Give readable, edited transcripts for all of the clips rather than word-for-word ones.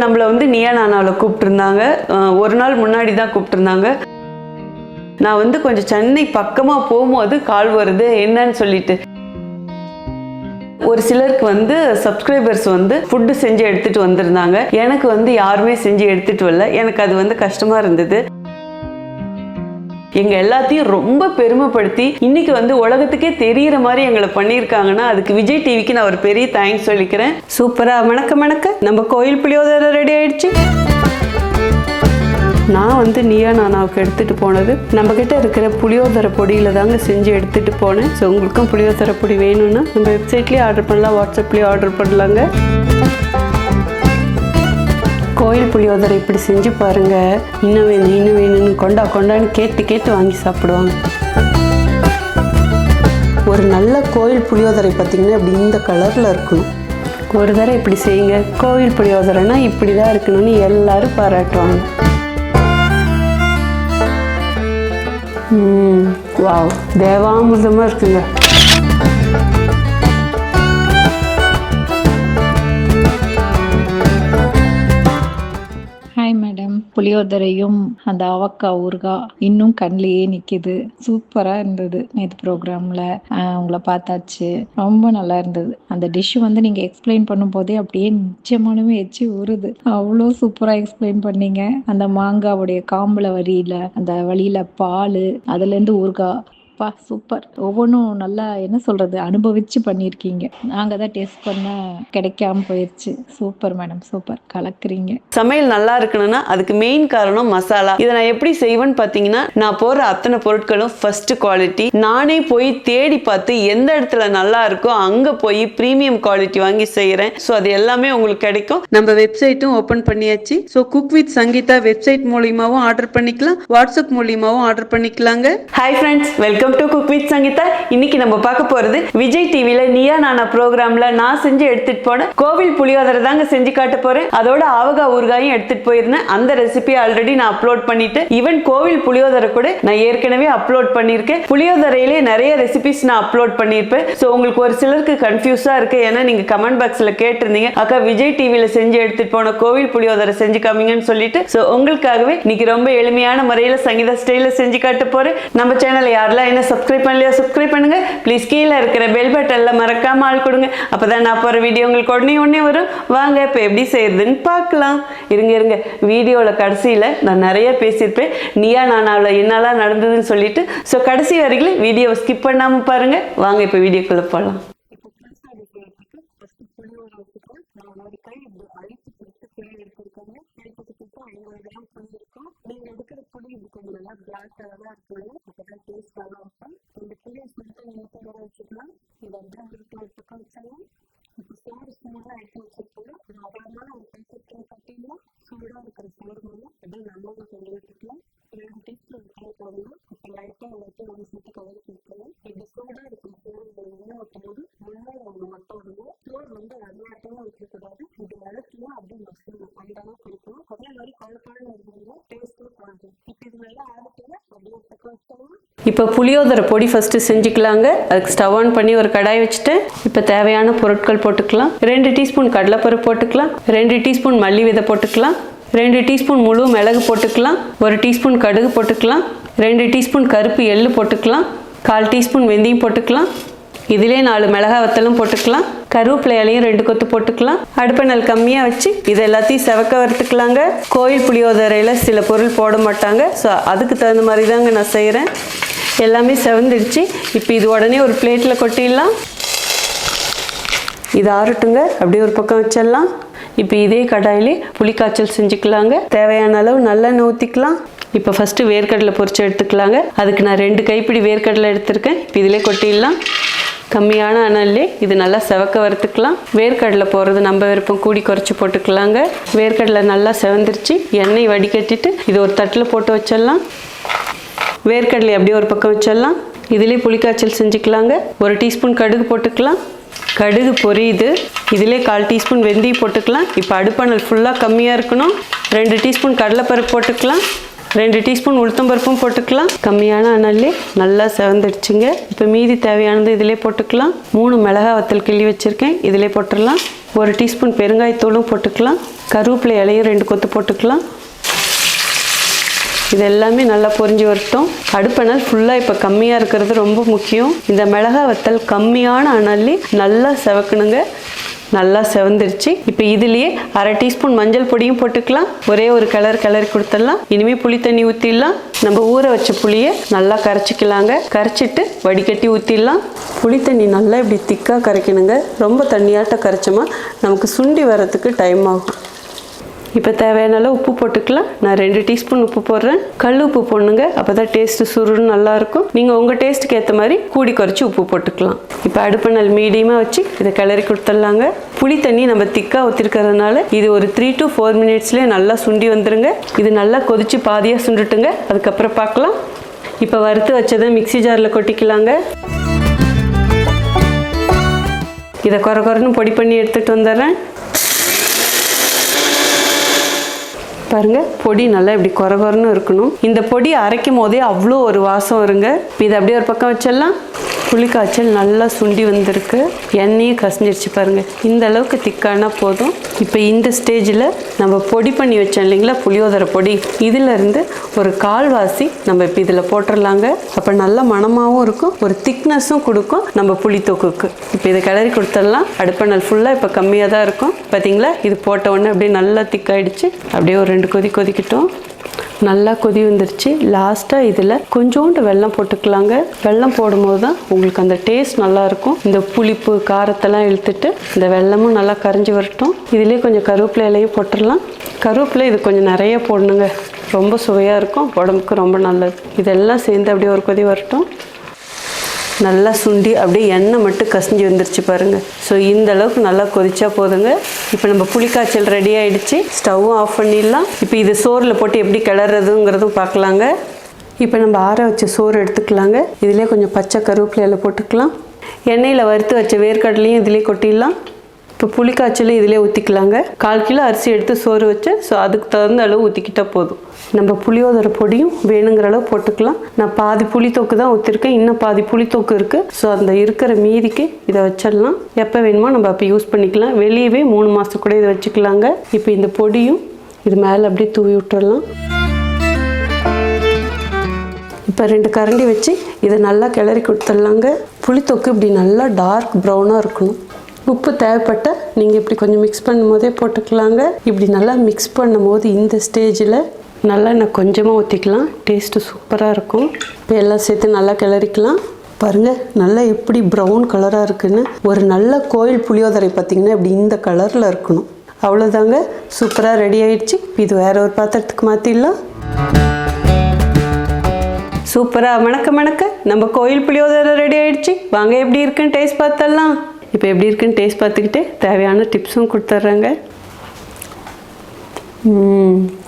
நம்மளை வந்து நீயா நானாவில் கூப்பிட்டுருந்தாங்க. ஒரு நாள் முன்னாடி தான் கூப்பிட்டுருந்தாங்க. நான் வந்து கொஞ்சம் சென்னை பக்கமாக போகும்போது கால் வருது என்னன்னு சொல்லிட்டு. ஒரு சிலருக்கு வந்து சப்ஸ்கிரைபர்ஸ் வந்து ஃபுட்டு செஞ்சு எடுத்துகிட்டு வந்திருந்தாங்க. எனக்கு வந்து யாருமே செஞ்சு எடுத்துகிட்டு வரல. எனக்கு அது வந்து கஷ்டமாக இருந்தது. எங்கள் எல்லாத்தையும் ரொம்ப பெருமைப்படுத்தி இன்னைக்கு வந்து உலகத்துக்கே தெரிகிற மாதிரி எங்களை பண்ணியிருக்காங்கன்னா அதுக்கு விஜய் டிவிக்கு நான் ஒரு பெரிய தேங்க்ஸ் சொல்லிக்கிறேன். சூப்பராக மணக்க நம்ம கோயில் புளியோதரை ரெடி ஆயிடுச்சு. நான் வந்து நீயா நானாவுக்கு எடுத்துகிட்டு போனது நம்மக்கிட்ட இருக்கிற புளியோதரை பொடியில் தாங்க செஞ்சு எடுத்துகிட்டு போனேன். ஸோ உங்களுக்கும் புளியோதரை பொடி வேணும்னா நம்ம வெப்சைட்லேயே ஆர்டர் பண்ணலாம், வாட்ஸ்அப்லேயே ஆர்டர் பண்ணலாங்க. கோயில் புளியோதரை இப்படி செஞ்சு பாருங்க. இன்னும் வேணும்னு கொண்டான்னு கேட்டு வாங்கி சாப்பிடுவாங்க. ஒரு நல்ல கோயில் புளியோதரை பார்த்தீங்கன்னா இப்படி இந்த கலரில் இருக்கணும். ஒரு தடவை இப்படி செய்யுங்க. கோயில் புளியோதரைனா இப்படி தான் இருக்கணும்னு எல்லாரும் பாராட்டுவாங்க. வாவ், தேவாமிர்தமாக இருக்குங்க. ஹாய் மேடம், புளியோதரையும் அந்த அவக்காய் ஊறுகாய் இன்னும் கண்ணிலேயே நிற்கிது. சூப்பராக இருந்தது. நேற்று ப்ரோக்ராமில் உங்களை பார்த்தாச்சு, ரொம்ப நல்லா இருந்தது. அந்த டிஷ்ஷு வந்து நீங்கள் எக்ஸ்பிளைன் பண்ணும்போதே அப்படியே நிச்சயமானமே எச்சி ஊறுது. அவ்வளோ சூப்பராக எக்ஸ்பிளைன் பண்ணீங்க. அந்த மாங்காவுடைய காம்புல வரியில் அந்த வழியில் பால், அதுலேருந்து ஊறுகாய், பா சூப்பர். ஒவ்வொன்றும் நல்லா என்ன சொல்கிறது, அனுபவித்து பண்ணியிருக்கீங்க. நாங்கள் தான் டேஸ்ட் பண்ண கிடைக்காம போயிடுச்சு. சூப்பர் மேடம், சூப்பர், கலக்குறீங்க. சமையல் நல்லா இருக்கணும்னா அதுக்கு மெயின் காரணம் மசாலா. இதை நான் எப்படி செய்வேன்னு பார்த்தீங்கன்னா, நான் போடுற அத்தனை பொருட்களும் ஃபர்ஸ்ட் குவாலிட்டி. நானே போய் தேடி பார்த்து எந்த இடத்துல நல்லா இருக்கோ அங்கே போய் ப்ரீமியம் குவாலிட்டி வாங்கி செய்கிறேன். ஸோ அது எல்லாமே உங்களுக்கு கிடைக்கும். நம்ம வெப்சைட்டும் ஓப்பன் பண்ணியாச்சு. So cook with Sangeetha website மூலியமாகவும் ஆர்டர் பண்ணிக்கலாம், வாட்ஸ்அப் மூலியமாகவும் ஆர்டர் பண்ணிக்கலாங்க. Hi friends, welcome to cook with Sangeetha. இன்னைக்கு நம்ம பார்க்க போறது விஜய் டிவில நீயா நானா ப்ரோக்ராம்ல நான் செஞ்சு எடுத்துட்டு போன கோவில் புளியோதரை தாங்க செஞ்சு காட்ட போறேன். அதோட ஆவகாய் ஊறுகாயும் எடுத்துட்டு போயிருந்தேன். அந்த ரெசிபி ஆல்ரெடி நான் அப்லோட் பண்ணிட்டு, ஈவன் கோவில் புளியோதரை கூட நான் ஏற்கனவே அப்லோட் பண்ணியிருக்கேன். புளியோதரையிலே நிறைய ரெசிபிஸ் நான் அப்லோட் பண்ணியிருப்பேன். ஸோ உங்களுக்கு ஒரு சிலருக்கு கன்ஃபியூஸா இருக்கு. ஏன்னா நீங்க கமெண்ட் பாக்ஸ்ல கேட்டிருந்தீங்க, அக்கா விஜய் டிவில செஞ்சு எடுத்துட்டு போன கோவில் புளியோதரை செஞ்சு காமிங்கன்னு சொல்லிட்டு. ஸோ உங்களுக்காகவே இன்னைக்கு ரொம்ப எளிமையான முறையில சங்கீதா ஸ்டைல செஞ்சு காட்ட போறேன். நம்ம சேனல் யாரெல்லாம் என்ன சப்ஸ்கிரைப் பண்ணலையா சப்ஸ்கிரைப் பண்ணுங்க ப்ளீஸ். கீழே இருக்கிற பெல் பட்டன்ல மறக்காம ஆள் கொடுங்க. அப்பதான் நான் போற வீடியோ உங்களுக்கு உடனே வரும். வாங்க இப்போ எப்படி செய்யறதுன்னு பார்க்கலாம். இருங்க வீடியோல கடைசியில நான் நிறைய பேசியிருப்பேன் நீயா நானாவில் என்னெல்லாம் நடந்ததுன்னு சொல்லிட்டு. ஸோ கடைசி வரைக்கும் வீடியோவை ஸ்கிப் பண்ணாம பாருங்க. வாங்க இப்போ வீடியோக்குள்ள போகலாம். நீங்க எடுக்கிற புளி இது கொஞ்சம் நல்லா பிளாக் கலரா இருக்கணும். அப்பதான் டேஸ்ட் நல்லா இருக்கும். இந்த புளியை சுத்தம் நீங்க ஊற வச்சுக்கலாம். இதை அப்படியே எடுத்து வச்சுக்கோங்க. இப்போ சோறு ஸ்பூன்லாம் எடுத்து வச்சுருக்கோம். அப்புறமான ஒரு பேக்கெட்டில் பார்த்தீங்கன்னா சூடாக இருக்கிற சோறு மேலே அப்படியே நம்ம கொஞ்சம் வச்சுக்கலாம். 2 டீஸ்பூன் உப்பு போடணும். இப்போ லைட்டாக எல்லாத்தையும் நம்ம சுற்றி கலரி கொடுக்கணும். இப்படி சூடாக இருக்கிற சோறு எண்ணெய் ஊற்றும்போது முன்னாடி அவங்க மட்டும் விடுவோம். சோறு வந்து அடியாட்டமும் வைக்கக்கூடாது. இது வளர்த்துனா அப்படியே மசூரும் அந்த அளவுக்கு இருக்கும். அதே மாதிரி குழப்பான இருந்ததுன்னா டேஸ்ட்டும் குறைஞ்சிடும். இப்போ இது நல்லா ஆரம்பிச்சுன்னா அப்படியே பக்கம் வச்சுக்கணும். இப்போ புளியோதரை பொடி ஃபர்ஸ்ட் செஞ்சுக்கலாங்க. அதுக்கு ஸ்டவ் ஆன் பண்ணி ஒரு கடாய் வச்சுட்டு இப்போ தேவையான பொருட்கள் போட்டுக்கலாம். 2 டீஸ்பூன் கடலைப்பருப்பு போட்டுக்கலாம், 2 டீஸ்பூன் மல்லி விதை போட்டுக்கலாம், 2 டீஸ்பூன் முழு மிளகு போட்டுக்கலாம், 1 டீஸ்பூன் கடுகு போட்டுக்கலாம், 2 டீஸ்பூன் கருப்பு எள்ளு போட்டுக்கலாம், 1/4 டீஸ்பூன் வெந்தயம் போட்டுக்கலாம். இதிலே 4 மிளகாய் வத்தலும் போட்டுக்கலாம். கருவேப்பிலை இலையும் 2 கொத்து போட்டுக்கலாம். அடுப்பை நல் கம்மியாக வச்சு இது எல்லாத்தையும் செவக்க வறுத்துக்கலாங்க. கோயில் புளியோதரையில் சில பொருள் போட மாட்டாங்க. ஸோ அதுக்கு தகுந்த மாதிரி தாங்க நான் செய்கிறேன். எல்லாமே செவந்துடுச்சு. இப்போ இது உடனே ஒரு பிளேட்டில் கொட்டிடலாம். இது ஆறட்டுங்க. அப்படியே ஒரு பக்கம் வச்சிடலாம். இப்போ இதே கடாயிலே புளிக்காய்ச்சல் செஞ்சுக்கலாங்க. தேவையான அளவு நல்லெண்ணெய் ஊற்றிக்கலாம். இப்போ ஃபஸ்ட்டு வேர்க்கடலை பொரிச்சு எடுத்துக்கலாங்க. அதுக்கு நான் 2 கைப்பிடி வேர்க்கடலை எடுத்திருக்கேன். இப்போ இதிலே கொட்டிடலாம். கம்மியான அனல்லே இது நல்லா செவக்க வறுத்துக்கலாம். வேர்க்கடலை போடுறது நம்ம விருப்பம், கூடி குறைச்சி போட்டுக்கலாங்க. வேர்க்கடலை நல்லா செவந்துருச்சு. எண்ணெய் வடிகட்டிட்டு இது ஒரு தட்டில் போட்டு வச்சிடலாம். வேர்க்கடலை அப்படியே ஒரு பக்கம் வச்சிடலாம். இதிலே புளிக்காய்ச்சல் செஞ்சுக்கலாங்க. 1 டீஸ்பூன் கடுகு போட்டுக்கலாம். கடுகு பொரியுது. இதிலே 1/4 டீஸ்பூன் வெந்தயம் போட்டுக்கலாம். இப்போ அடுப்பானல் ஃபுல்லாக கம்மியாக இருக்கணும். 2 டீஸ்பூன் கடலைப்பருப்பு போட்டுக்கலாம். 2 டீஸ்பூன் உளுத்தம்பருப்பும் போட்டுக்கலாம். கம்மியான அனல்லே நல்லா செவந்துடுச்சுங்க. இப்போ மீதி தேவையானது இதிலே போட்டுக்கலாம். 3 மிளகாய் வத்தல் கிள்ளி வச்சுருக்கேன், இதிலே போட்டுடலாம். 1 டீஸ்பூன் பெருங்காயத்தூளும் போட்டுக்கலாம். கருவேப்பிலை இலையும் 2 கொத்து போட்டுக்கலாம். இது எல்லாமே நல்லா பொரிஞ்சு வரட்டும். அடுப்பு அனல் ஃபுல்லாக இப்போ கம்மியாக இருக்கிறது ரொம்ப முக்கியம். இந்த மிளகாய் வத்தல் கம்மியான அனல்லி நல்லா செவக்கணுங்க. நல்லா செவந்துருச்சு. இப்போ இதுலேயே 1/2 டீஸ்பூன் மஞ்சள் பொடியும் போட்டுக்கலாம். ஒரே ஒரு கிளறி கொடுத்துடலாம். இனிமேல் புளி தண்ணி ஊற்றிடலாம். நம்ம ஊற வச்ச புளியை நல்லா கரைச்சிக்கலாங்க. கரைச்சிட்டு வடிகட்டி ஊற்றிடலாம். புளி தண்ணி நல்லா இப்படி திக்காக கரைக்கணுங்க. ரொம்ப தண்ணியாட்ட கரைச்சோமா நமக்கு சுண்டி வரத்துக்கு டைம் ஆகும். இப்போ தேவையான அளவு உப்பு போட்டுக்கலாம். நான் 2 டீஸ்பூன் உப்பு போடுறேன். கல் உப்பு போடணுங்க. அப்போ தான் டேஸ்ட்டு சுருன்னு நல்லாயிருக்கும். நீங்கள் உங்கள் டேஸ்ட்டுக்கு ஏற்ற மாதிரி கூடி குறைச்சி உப்பு போட்டுக்கலாம். இப்போ அடுப்பு நல் மீடியமாக வச்சு இதை கிளறி கொடுத்துடலாங்க. புளி தண்ணி நம்ம திக்காக ஊற்றிருக்கிறதுனால இது ஒரு 3 to 4 மினிட்ஸ்லேயே நல்லா சுண்டி வந்துடுங்க. இது நல்லா கொதித்து பாதியாக சுண்டுட்டுங்க. அதுக்கப்புறம் பார்க்கலாம். இப்போ வறுத்து வச்சதை மிக்ஸி ஜாரில் கொட்டிக்கலாங்க. இதை குறைன்னு பொடி பண்ணி எடுத்துகிட்டு வந்துடுறேன். பாருங்க, பொடி நல்லா இப்படி குறைன்னு இருக்கணும். இந்த பொடி அரைக்கும் போதே அவ்வளோ ஒரு வாசம் வருங்க. இதை அப்படியே ஒரு பக்கம் வச்சிடலாம். புளிக்காய்ச்சல் நல்லா சுண்டி வந்திருக்கு. எண்ணெயும் கசிஞ்சிருச்சு பாருங்க. இந்த அளவுக்கு திக்கானா போதும். இப்போ இந்த ஸ்டேஜில் நம்ம பொடி பண்ணி வச்சோம் இல்லைங்களா, புளியோதரை பொடி, இதிலேருந்து ஒரு 1/4 நம்ம இப்போ இதில் போட்டுடலாங்க. அப்போ நல்ல மணமாகவும் இருக்கும், ஒரு திக்னஸும் கொடுக்கும் நம்ம புளி தொக்குக்கு. இப்போ இதை கிளறி கொடுத்துடலாம். அடுப்பணல் ஃபுல்லாக இப்போ கம்மியாக தான் இருக்கும். பார்த்தீங்களா, இது போட்ட உடனே அப்படியே நல்லா திக்காயிடுச்சு. அப்படியே ஒரு 2 கொதி கொதிக்கட்டும். நல்லா கொதி வந்துருச்சு. லாஸ்ட்டாக இதில் கொஞ்சோண்டு வெல்லம் போட்டுக்கலாங்க. வெல்லம் போடும்போது தான் உங்களுக்கு அந்த டேஸ்ட் நல்லாயிருக்கும். இந்த புளிப்பு காரத்தெல்லாம் இழுத்துட்டு இந்த வெல்லமும் நல்லா கரைஞ்சி வரட்டும். இதிலே கொஞ்சம் கருவேப்பிலை இலையும் போட்டுடலாம். கருவேப்பிலை இது கொஞ்சம் நிறைய போடணுங்க. ரொம்ப சுவையாக இருக்கும், உடம்புக்கு ரொம்ப நல்லது. இதெல்லாம் சேர்ந்து அப்படியே ஒரு கொதி வரட்டும். நல்லா சுண்டி அப்படியே எண்ணெய் மட்டும் கசிஞ்சு வந்துருச்சு பாருங்கள். ஸோ இந்த அளவுக்கு நல்லா கொதிச்சா போதுங்க. இப்போ நம்ம புளிக்காய்ச்சல் ரெடி ஆகிடுச்சு. ஸ்டவ்வும் ஆஃப் பண்ணிடலாம். இப்போ இது சோறில் போட்டு எப்படி கிளறதுங்கிறதும் பார்க்கலாங்க. இப்போ நம்ம ஆற வச்ச சோறு எடுத்துக்கலாங்க. இதிலே கொஞ்சம் பச்சை கருவேப்பிலையில் போட்டுக்கலாம். எண்ணெயில் வறுத்து வச்ச வேர்க்கடலையும் இதிலே கொட்டிடலாம். இப்போ புளிக்காய்ச்சலும் இதிலே ஊற்றிக்கலாங்க. 1/4 கிலோ அரிசி எடுத்து சோறு வச்சு, ஸோ அதுக்கு தகுந்த அளவு ஊற்றிக்கிட்டால் போதும். நம்ம புளியோதரை பொடியும் வேணுங்கிற அளவு போட்டுக்கலாம். நான் பாதி புளித்தொக்கு தான் ஊற்றிருக்கேன், இன்னும் பாதி புளித்தொக்கு இருக்குது. ஸோ அந்த இருக்கிற மீதிக்கு இதை வச்சிடலாம். எப்போ வேணுமோ நம்ம அப்போ யூஸ் பண்ணிக்கலாம். வெளியவே 3 மாதம் கூட இதை வச்சுக்கலாங்க. இப்போ இந்த பொடியும் இது மேலே அப்படியே தூவி விட்டுடலாம். இப்போ 2 கரண்டி வச்சு இதை நல்லா கிளறி கொடுத்துடலாங்க. புளித்தொக்கு இப்படி நல்லா டார்க் ப்ரௌனாக இருக்கணும். உப்பு தேவைப்பட்ட நீங்கள் இப்படி கொஞ்சம் மிக்ஸ் பண்ணும் போதே போட்டுக்கலாங்க. இப்படி நல்லா மிக்ஸ் பண்ணும் போது இந்த ஸ்டேஜில் நல்லா இன்னும் கொஞ்சமாக ஊற்றிக்கலாம். டேஸ்ட்டு சூப்பராக இருக்கும். இப்போ எல்லாம் சேர்த்து நல்லா கிளறிக்கலாம். பாருங்கள், நல்லா எப்படி ப்ரௌன் கலராக இருக்குன்னு. ஒரு நல்ல கோயில் புளியோதரை பார்த்திங்கன்னா இப்படி இந்த கலரில் இருக்கணும். அவ்வளோதாங்க, சூப்பராக ரெடி ஆகிடுச்சு. இது வேறு ஒரு பாத்திரத்துக்கு மாற்றிடலாம். சூப்பராக மணக்க நம்ம கோயில் புளியோதரை ரெடி ஆகிடுச்சு. வாங்க எப்படி இருக்குன்னு டேஸ்ட் பார்த்தலாம். இப்போ எப்படி இருக்குன்னு டேஸ்ட் பார்த்துக்கிட்டு தேவையான டிப்ஸும் கொடுத்துட்றேங்க.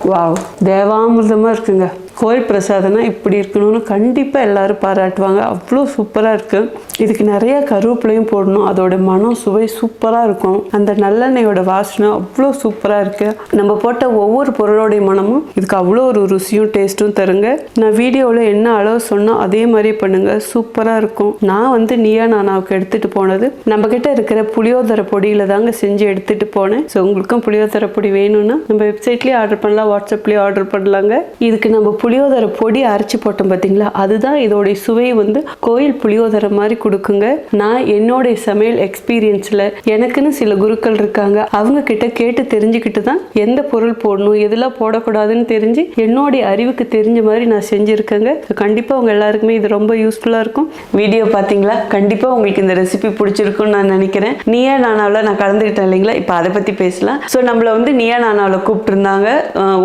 வாவ், தேவாமிர்தமாக இருக்குங்க. கோயில் பிரசாதம்னா இப்படி இருக்கணும்னு கண்டிப்பாக எல்லோரும் பாராட்டுவாங்க. அவ்வளோ சூப்பராக இருக்குது. இதுக்கு நிறைய கருவேப்பிலையும் போடணும். அதோட மனம் சுவை சூப்பராக இருக்கும். அந்த நல்லெண்ணெயோட வாசனை அவ்வளோ சூப்பராக இருக்குது. நம்ம போட்ட ஒவ்வொரு பொருளோடைய மனமும் இதுக்கு அவ்வளோ ஒரு ருசியும் டேஸ்ட்டும் தருங்க. நான் வீடியோவில் என்ன அளவு சொன்னால் அதே மாதிரியே பண்ணுங்கள், சூப்பராக இருக்கும். நான் வந்து நீயா நானாவுக்கு எடுத்துகிட்டு போனது நம்மக்கிட்ட இருக்கிற புளியோதரை பொடியில் தாங்க செஞ்சு எடுத்துகிட்டு போனேன். ஸோ உங்களுக்கும் புளியோதரை பொடி வேணும்னா நம்ம வெப்சைட்லேயே ஆர்டர் பண்ணலாம், வாட்ஸ்அப்லேயே ஆர்டர் பண்ணலாங்க. இதுக்கு நம்ம புளியோதரை பொடி அரைச்சி போட்டோம் பார்த்தீங்களா, அதுதான் இதோடைய சுவை வந்து கோயில் புளியோதரை மாதிரி கொடுக்குங்க. நான் என்னோடைய சமையல் எக்ஸ்பீரியன்ஸில் எனக்குன்னு சில குருக்கள் இருக்காங்க, அவங்க கிட்ட கேட்டு தெரிஞ்சுக்கிட்டு தான் எந்த பொருள் போடணும் எதெல்லாம் போடக்கூடாதுன்னு தெரிஞ்சு என்னுடைய அறிவுக்கு தெரிஞ்ச மாதிரி நான் செஞ்சுருக்கேங்க. கண்டிப்பாக உங்கள் எல்லாருக்குமே இது ரொம்ப யூஸ்ஃபுல்லாக இருக்கும். வீடியோ பார்த்தீங்களா, கண்டிப்பாக உங்களுக்கு இந்த ரெசிபி பிடிச்சிருக்குன்னு நான் நினைக்கிறேன். நீயா நானாவில் நான் கலந்துக்கிட்டேன் இல்லைங்களா, இப்போ அதை பற்றி பேசலாம். ஸோ நம்மளை வந்து நீயா நானாவில் கூப்பிட்டுருந்தாங்க.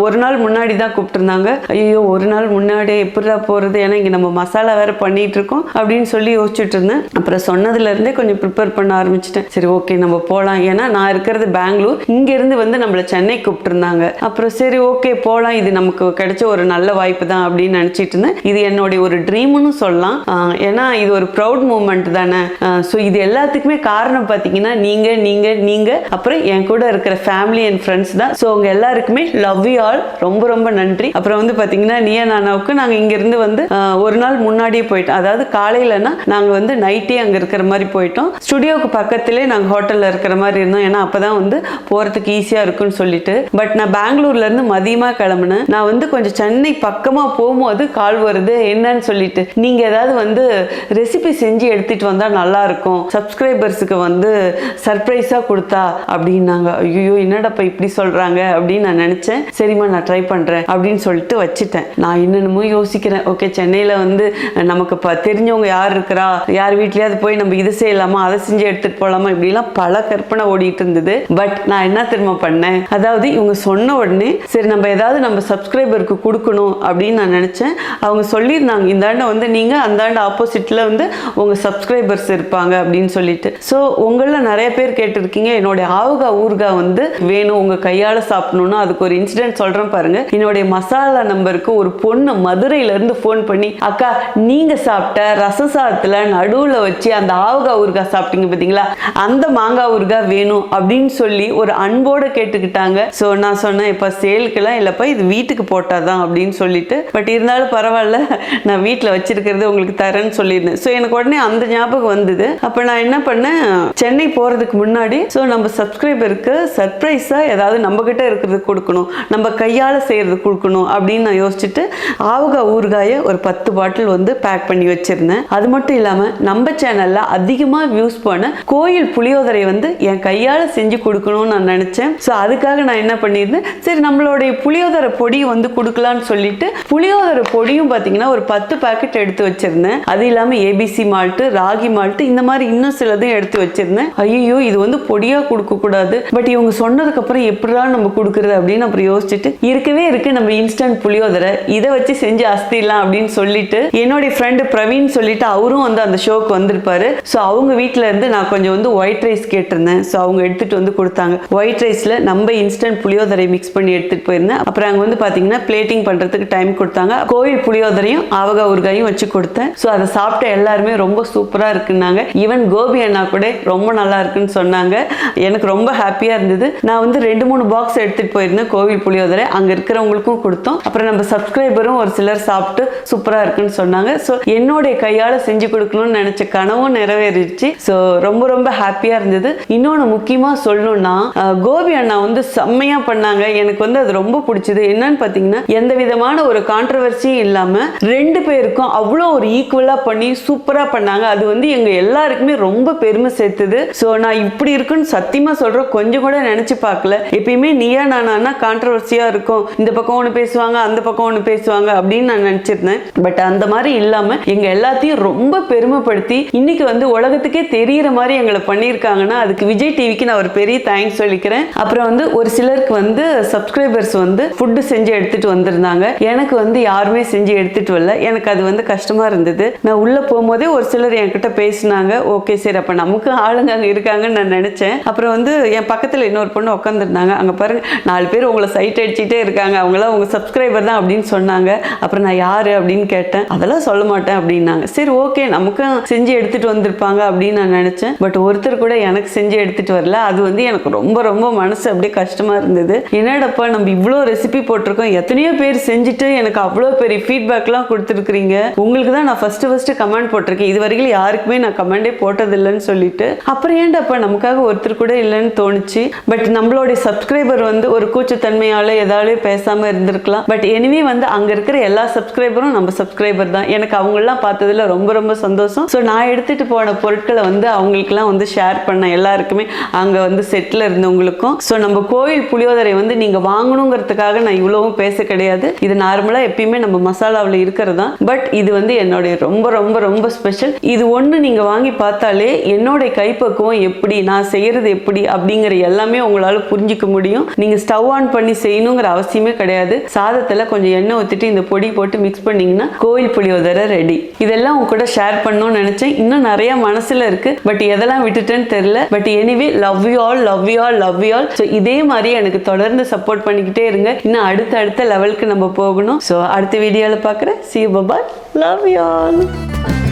ஒரு நாள் முன்னாடி தான் கூப்பிட்டுருந்தாங்க. ஐயோ, ஒரு நாள் முன்னாடியே எப்படிடா போகிறது, ஏன்னா இங்கே நம்ம மசாலா வேறு பண்ணிகிட்டு இருக்கோம் அப்படின்னு சொல்லி யோசிச்சுட்டு இருந்தேன். அப்புறம் சொன்னதுலேருந்தே கொஞ்சம் ப்ரிப்பேர் பண்ண ஆரம்பிச்சிட்டேன். சரி, ஓகே நம்ம போகலாம். ஏன்னா நான் இருக்கிறது பெங்களூர், இங்கேருந்து வந்து நம்மளை சென்னை கூப்பிட்டுருந்தாங்க. அப்புறம் சரி ஓகே போகலாம், இது நமக்கு கிடைச்ச ஒரு நல்ல வாய்ப்பு தான் அப்படின்னு நினச்சிட்டு இருந்தேன். இது என்னுடைய ஒரு ட்ரீம்னு சொல்லலாம். ஏன்னா இது ஒரு ப்ரௌட் மூமெண்ட் தானே. ஸோ இது எல்லாத்துக்குமே காரணம் பார்த்தீங்கன்னா நீங்கள் அப்புறம் என் கூட இருக்கிற ஃபேமிலி அண்ட் ஃப்ரெண்ட்ஸ் தான். ஸோ உங்க எல்லாருக்குமே லவ் யூ ஆல், ரொம்ப ரொம்ப நன்றி. அப்புறம் வந்து பார்த்தீங்கன்னா நீயா நானாவுக்கு நாங்கள் இங்கேருந்து வந்து ஒரு நாள் முன்னாடியே போயிட்டோம். அதாவது காலையிலனா நாங்கள் வந்து நைட்டே அங்கே இருக்கிற மாதிரி போயிட்டோம். ஸ்டுடியோவுக்கு பக்கத்திலே நாங்கள் ஹோட்டலில் இருக்கிற மாதிரி இருந்தோம். ஏன்னா அப்போ தான் வந்து போகிறதுக்கு ஈஸியாக இருக்குன்னு சொல்லிட்டு. பட் நான் பெங்களூர்லேருந்து மதியமாக கிளம்புனேன். நான் வந்து கொஞ்சம் சென்னை பக்கமாக போகும்போது கால் வருது, என்னன்னு சொல்லிட்டு, நீங்கள் ஏதாவது வந்து ரெசிபி செஞ்சு எடுத்துகிட்டு வந்தால் நல்லாயிருக்கும், சப்ஸ்கிரைபர்ஸுக்கு வந்து சர்ப்ரைஸாக கொடுத்தா அப்படின்னாங்க. ஐயோ என்னடாப்பா இப்படி சொல்கிறாங்க அப்படின்னு நான் நினச்சேன். சரிம்மா நான் ட்ரை பண்ணுறேன் அப்படின்னு சொல்லிட்டு வச்சுட்டேன். நான் இன்னமும் யோசிக்கிறேன், ஓகே சென்னையில் வந்து நமக்கு இப்போ தெரிஞ்சவங்க யார் இருக்கிறா, யார் வீட்லையாவது போய் நம்ம இது செய்யலாமா, அதை செஞ்சு எடுத்துகிட்டு போகலாமா, இப்படிலாம் பல கற்பனை ஓடிட்டு இருந்தது. பட் நான் என்ன திரும்ப பண்ணேன், அதாவது இவங்க சொன்ன உடனே சரி நம்ம ஏதாவது நம்ம சப்ஸ்கிரைபருக்கு கொடுக்கணும் அப்படின்னு நான் நினச்சேன். அவங்க சொல்லியிருந்தாங்க இந்தாண்ட வந்து நீங்கள் அந்தாண்ட ஆப்போசிட்டில் வந்து உங்கள் சப்ஸ்கிரைபர்ஸ் இருப்பாங்க அப்படின்னு சொல்லிட்டு. ஸோ உங்களில் நிறைய பேர் கேட்டிருக்கீங்க என்னுடைய ஆவுகாய் ஊறுகாய் வந்து வேணும் உங்கள் கையால் சாப்பிடணும்னா. அதுக்கு ஒரு இன்சிடென்ட் சொல்கிறேன் பாருங்க. என்னுடைய மசாலா நம்பருக்கு ஒரு பொண்ணு மதுரையிலேருந்து ஃபோன் பண்ணி, அக்கா நீங்கள் சாப்பிட்ட ரச சாதத்தில் நடுவில் வச்சு அந்த ஆவுகாய் ஊறுகாய் சாப்பிட்டீங்க பார்த்தீங்களா, அந்த மாங்காய் ஊறுகாய் வேணும் அப்படின்னு சொல்லி ஒரு அன்போடு கேட்டுக்கிட்டாங்க. ஸோ நான் சொன்னேன் இப்போ சேலுக்கெல்லாம் இல்லைப்பா, இது வீட்டுக்கு போட்டால் தான் அப்படின்னு சொல்லிட்டு. பட் இருந்தாலும் பரவாயில்ல, நான் வீட்டில் வச்சிருக்கிறது உங்களுக்கு தரேன்னு சொல்லியிருந்தேன். ஸோ எனக்கு உடனே அந்த ஞாபகம் வந்தது. அப்போ நான் என்ன பண்ணேன், சென்னை போகிறதுக்கு முன்னாடி ஸோ நம்ம சப்ஸ்கிரைபருக்கு சர்ப்ரைஸாக ஏதாவது நம்மக்கிட்ட இருக்கிறது கொடுக்கணும், நம்ம கையால் செய்கிறது கொடுக்கணும் அப்படின்னு நான் யோசிச்சுட்டு ஆவுகாய் ஊறுகாயை ஒரு 10 பாட்டில் வந்து பேக் பண்ணி வச்சுருந்தேன். அது மட்டும் இல்லாமல் நம்ம சேனலில் அதிகமாக வியூஸ் போன கோயில் புளியோதரை வந்து என் கையால் செஞ்சு கொடுக்கணும்னு நான் நினச்சேன். ஸோ அதுக்காக நான் என்ன பண்ணியிருந்தேன், சரி நம்மளுடைய புளியோதரை பொடி வந்து கொடுக்கலான்னு சொல்லிட்டு புளியோதரை பொடியும் பார்த்தீங்கன்னா ஒரு 10 பேக்கெட் எடுத்து வச்சுருந்தேன். அது இல்லாமல் ஏபிசி மால்ட்டு, ராகி மால்ட்டு, இந்த மாதிரி இன்னும் சிலதையும் எடுத்து வச்சுருந்தேன். ஐயோ இது வந்து பொடியாக கொடுக்கக்கூடாது, பட் இவங்க சொன்னதுக்கப்புறம் எப்படிதான் நம்ம கொடுக்குறது அப்படின்னு அப்புறம் யோசிச்சுட்டு இருக்கவே இருக்கு நம்ம இன்ஸ்டன்ட் புளியோதரை, இதை வச்சு செஞ்சு அஸ்திடலாம் அப்படின்னு சொல்லிட்டு என்னுடைய ஃப்ரெண்டு பிரவீன் சொல்லிட்டு அவரும் வந்து அந்த ஷோக்கு வந்திருப்பாரு. ஸோ அவங்க வீட்டில் இருந்து நான் கொஞ்சம் வந்து ஒயிட் ரைஸ் கேட்டிருந்தேன். ஸோ அவங்க எடுத்துகிட்டு வந்து கொடுத்தாங்க. ஒயிட் ரைஸில் நம்ம இன்ஸ்டன்ட் புளியோதரை மிக்ஸ் பண்ணி எடுத்துகிட்டு போயிருந்தேன். அப்புறம் அங்கே வந்து பார்த்தீங்கன்னா பிளேட்டிங் பண்ணுறதுக்கு டைம் கொடுத்தாங்க. கோயில் புளியோதரையும் ஆவகாய் ஊறுகாயும் வச்சு கொடுத்தேன். ஸோ அதை சாப்பிட்ட எல்லாருமே ரொம்ப சூப்பராக இருக்குன்னாங்க. ஈவன் கோபி அண்ணா கூட ரொம்ப நல்லா இருக்குன்னு சொன்னாங்க. எனக்கு ரொம்ப ஹாப்பியாக இருந்தது. நான் வந்து 2-3 பாக்ஸ் எடுத்துகிட்டு போயிருந்தேன் கோவில் புளியோதரை. அங்கே இருக்கிறவங்களுக்கும் கொடுத்தோம். அப்புறம் நம்ம சப்ஸ்கிரைபரும் ஒரு சிலர் சாப்பிட்டு சூப்பராக இருக்குன்னு சொன்னாங்க. ஸோ என்னுடைய கையால் செஞ்சு கொடுக்கணும்னு நினச்ச கனவும் நிறைவேறிடுச்சு. ஸோ ரொம்ப ரொம்ப ஹாப்பியாக இருந்தது. இன்னொன்று முக்கியமாக சொல்லணும்னா கோபி அண்ணா வந்து செம்மையாக பண்ணாங்க. எனக்கு வந்து அது ரொம்ப பிடிச்சது. என்னன்னு பார்த்தீங்கன்னா எந்த விதமான ஒரு கான்ட்ரவர்சியும் இல்லாமல் 2 பேருக்கும் அவ்வளோ ஒரு ஈக்குவலாக பண்ணி சூப்பராக பண்ணாங்க. அது வந்து எங்கள் எல்லாருக்குமே ரொம்ப பெருமை சேர்த்துது. ஸோ நான் இப்படி இருக்குன்னு சத்தியமாக சொல்கிறேன், கொஞ்சம் கூட நினச்சி பார்க்கல. எப்பயுமே நீயா நானா கான்ட்ரவர்சியாக இருக்கும், இந்த பக்கம் ஒன்று பேசுவாங்க அந்த பக்கம் ஒன்று பேசுவாங்க அப்படின்னு நான் நினச்சிருந்தேன். பட் அந்த மாதிரி இல்லாமல் எங்கள் எல்லாத்தையும் ரொம்ப பெருமைப்படுத்தி இன்னைக்கு வந்து உலகத்துக்கே தெரிகிற மாதிரி எங்களை பண்ணியிருக்காங்கன்னா அதுக்கு விஜய் டிவிக்கு நான் ஒரு பெரிய தேங்க்ஸ் சொல்லிக்கிறேன். அப்புறம் வந்து ஒரு சிலருக்கு வந்து சப்ஸ்கிரைபர்ஸ் வந்து ஃபுட்டு செஞ்சு எடுத்துகிட்டு வந்திருந்தாங்க. எனக்கு வந்து யாருமே செஞ்சு எடுத்துகிட்டு வரல. எனக்கு அது வந்து கஷ்டமாக இருந்தது. நான் உள்ளே போகும்போதே ஒரு சிலர் என்கிட்ட பேசினாங்க. ஓகே சரி அப்போ நமக்கு ஆளுங்க அங்கே இருக்காங்கன்னு நான் நினச்சேன். அப்புறம் வந்து என் பக்கத்தில் இன்னொரு பொண்ணு உட்காந்துருந்தாங்க. அங்கே பாருங்க 4 பேர் உங்களை சைட் அடிச்சுட்டே இருக்காங்க, அவங்களாம் உங்கள் சப்ஸ்கிரைபர் தான் அப்படின்னு சொன்னாங்க. அப்புறம் நான் யார் அப்படின்னு கேட்டேன். அதெல்லாம் சொல்ல மாட்டேன் அப்படின்னாங்க. சரி ஓகே நமக்கும் செஞ்சு எடுத்துகிட்டு வந்திருப்பாங்க அப்படின்னு நான் நினச்சேன். பட் ஒருத்தர் கூட எனக்கு செஞ்சு எடுத்துகிட்டு வரல. அது வந்து எனக்கு ரொம்ப ரொம்ப மனசு அப்படியே கஷ்டமாக இருந்தது. என்னடப்பா நம்ம இவ்வளோ ரெசிபி போட்டிருக்கோம், எத்தனையோ பேர் செஞ்சுட்டு எனக்கு அவ்வளோ பெரிய ஃபீட்பேக்லாம் கொடுத்துருக்குறீங்க, உங்களுக்கு தான் நான் ஃபஸ்ட்டு கமெண்ட் போட்டிருக்கேன், இது வரைக்கும் யாருக்குமே நான் கமெண்டே போட்டதில்லைன்னு சொல்லிட்டு. அப்புறம் ஏன்டப்பா நமக்காக ஒருத்தர் கூட இல்லைன்னு தோணுச்சு. பட் நம்மளுடைய சப்ஸ்கிரைபர் வந்து ஒரு கூச்சத்தன்மையால் ஏதாவது பேசாமல் இருந்திருக்கலாம். பட் எனிவே வந்து அங்கே இருக்கிற எல்லா சப்ஸ்கிரைபரும் நம்ம சப்ஸ்கிரைபர் தான். எனக்கு அவங்களெலாம் பார்த்ததில் ரொம்ப ரொம்ப சந்தோஷம். ஸோ நான் எடுத்துகிட்டு போன பொருட்களை வந்து அவங்களுக்குலாம் வந்து ஷேர் பண்ணேன் எல்லாருக்குமே, அங்கே வந்து செட்டில் இருந்தவங்களுக்கும். ஸோ நம்ம கோயில் புளியோதரை வந்து நீங்கள் வாங்கணுங்கிறதுக்காக நான் இவ்வளவும் பேச கிடையாது. இது நார்மலாக எப்பயுமே நம்ம மசாலாவில் இருக்கிறது தான். பட் இது வந்து என்னுடைய ரொம்ப ரொம்ப ரொம்ப ஸ்பெஷல். இது ஒன்று நீங்கள் வாங்கி பார்த்தாலே என்னுடைய கைப்பக்குவம் எப்படி, நான் செய்கிறது எப்படி அப்படிங்கிற எல்லாமே உங்களால் புரிஞ்சிக்க முடியும். நீங்கள் ஸ்டவ் ஆன் பண்ணி செய்யணுங்கிற அவசியமே கிடையாது. சாதத்தில் கொஞ்சம் எண்ணெய் ஊற்றிட்டு இந்த பொடி போட்டு மிக்ஸ் பண்ணிங்கன்னா கோயில் புளியோதரை ரெடி. இதெல்லாம் உங்க கூட ஷேர் பண்ணணும்னு நினச்சேன். இன்னும் நிறைய மனசில் இருக்குது. பட் எதெல்லாம் விட்டுட்டேன்னு தெரியல. But anyway love you all, love you all, love you all. So இதே மாதிரி எனக்கு தொடர்ந்து சப்போர்ட் பண்ணிக்கிட்டே இருங்க. இன்னும் அடுத்த லெவலுக்கு நம்ம போகணும். ஸோ அடுத்த வீடியோவில் பார்க்குறேன். See you, bye bye. Love you all.